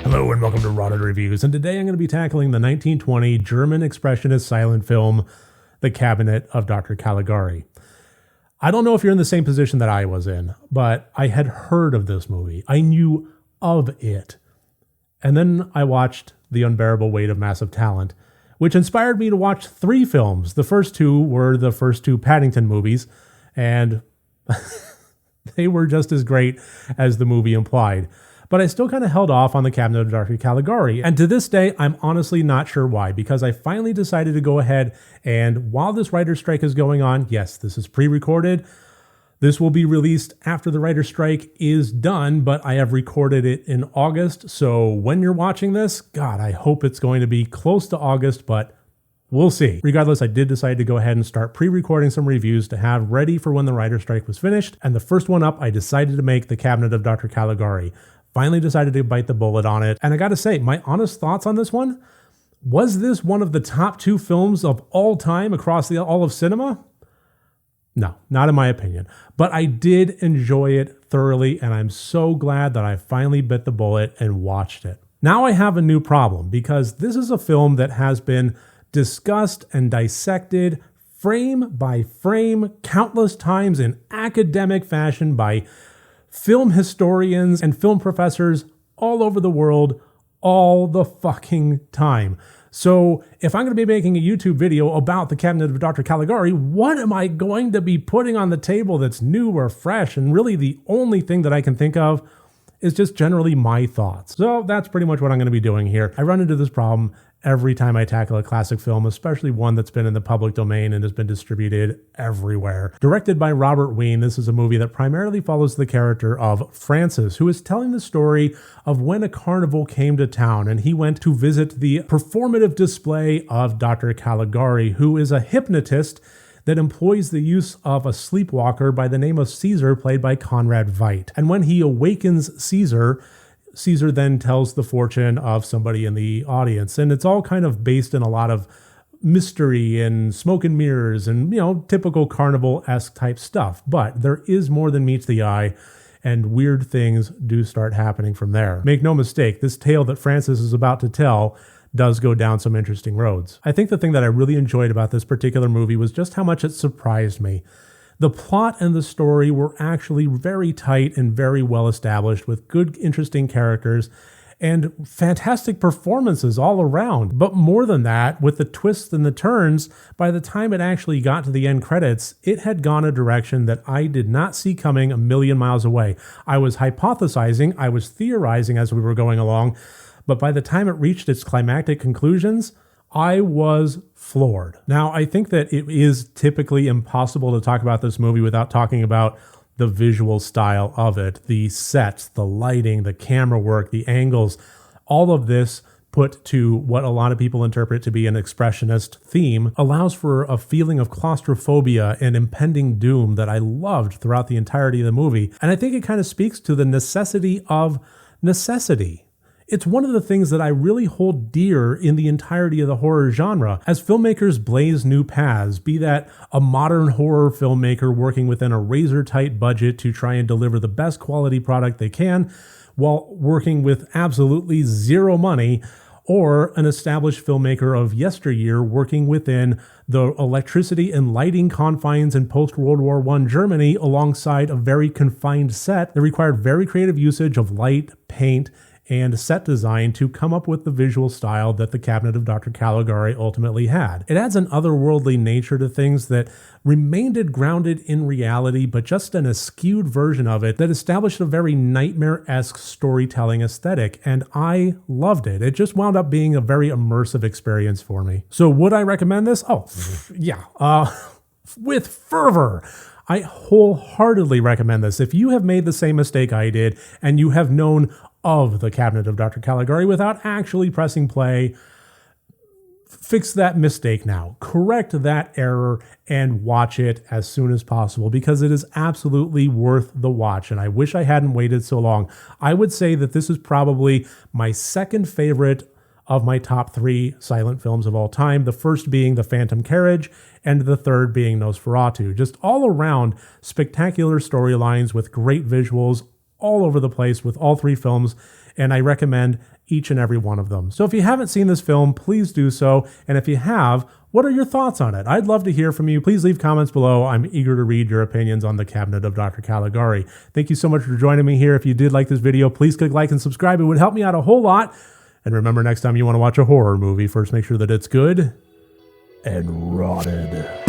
Hello and welcome to Rotted Reviews, and today I'm going to be tackling the 1920 German Expressionist silent film, The Cabinet of Dr. Caligari. I don't know if you're in the same position that I was in, but I had heard of this movie. I knew of it. And then I watched The Unbearable Weight of Massive Talent, which inspired me to watch 3 films. The first 2 were the first 2 Paddington movies, and they were just as great as the movie implied. But I still kind of held off on The Cabinet of Dr. Caligari. And to this day, I'm honestly not sure why, because I finally decided to go ahead and while this writer's strike is going on, yes, this is pre-recorded. This will be released after the writer's strike is done, but I have recorded it in August. So when you're watching this, God, I hope it's going to be close to August, but we'll see. Regardless, I did decide to go ahead and start pre-recording some reviews to have ready for when the writer's strike was finished. And the first one up, I decided to make The Cabinet of Dr. Caligari. Finally decided to bite the bullet on it. And I gotta say, my honest thoughts on this one, was this one of the top 2 films of all time across all of cinema? No, not in my opinion. But I did enjoy it thoroughly, and I'm so glad that I finally bit the bullet and watched it. Now I have a new problem, because this is a film that has been discussed and dissected frame by frame countless times in academic fashion by film historians and film professors all over the world all the fucking time. So if I'm going to be making a YouTube video about The Cabinet of Dr. Caligari, what am I going to be putting on the table that's new or fresh? And really the only thing that I can think of is just generally my thoughts. So that's pretty much what I'm going to be doing here. I run into this problem every time I tackle a classic film, especially one that's been in the public domain and has been distributed everywhere. Directed by Robert Wien, this is a movie that primarily follows the character of Francis, who is telling the story of when a carnival came to town and he went to visit the performative display of Dr. Caligari, who is a hypnotist that employs the use of a sleepwalker by the name of Caesar, played by Conrad Veidt. And when he awakens Caesar then tells the fortune of somebody in the audience. And it's all kind of based in a lot of mystery and smoke and mirrors and, typical carnival-esque type stuff. But there is more than meets the eye, and weird things do start happening from there. Make no mistake, this tale that Francis is about to tell does go down some interesting roads. I think the thing that I really enjoyed about this particular movie was just how much it surprised me. The plot and the story were actually very tight and very well established, with good, interesting characters and fantastic performances all around. But more than that, with the twists and the turns, by the time it actually got to the end credits, it had gone a direction that I did not see coming a million miles away. I was hypothesizing, I was theorizing as we were going along, but by the time it reached its climactic conclusions, I was floored. Now, I think that it is typically impossible to talk about this movie without talking about the visual style of it, the sets, the lighting, the camera work, the angles, all of this put to what a lot of people interpret to be an expressionist theme allows for a feeling of claustrophobia and impending doom that I loved throughout the entirety of the movie. And I think it kind of speaks to the necessity of necessity. It's one of the things that I really hold dear in the entirety of the horror genre. As filmmakers blaze new paths, be that a modern horror filmmaker working within a razor-tight budget to try and deliver the best quality product they can while working with absolutely zero money, or an established filmmaker of yesteryear working within the electricity and lighting confines in post-World War I Germany alongside a very confined set that required very creative usage of light, paint, and set design to come up with the visual style that The Cabinet of Dr. Caligari ultimately had. It adds an otherworldly nature to things that remained grounded in reality, but just an askewed version of it that established a very nightmare-esque storytelling aesthetic, and I loved it. It just wound up being a very immersive experience for me. So would I recommend this? Oh, yeah. With fervor. I wholeheartedly recommend this. If you have made the same mistake I did, and you have known of The Cabinet of Dr. Caligari without actually pressing play, fix that mistake now. Correct that error and watch it as soon as possible, because it is absolutely worth the watch, and I wish I hadn't waited so long. I would say that this is probably my second favorite of my top 3 silent films of all time, the first being The Phantom Carriage, and the third being Nosferatu. Just all around spectacular storylines with great visuals, all over the place with all three films, and I recommend each and every one of them. So if you haven't seen this film, please do so. And if you have, what are your thoughts on it? I'd love to hear from you. Please leave comments below. I'm eager to read your opinions on The Cabinet of Dr. Caligari. Thank you so much for joining me here. If you did like this video, please click like and subscribe. It would help me out a whole lot. And remember, next time you want to watch a horror movie, first make sure that it's good and rotted.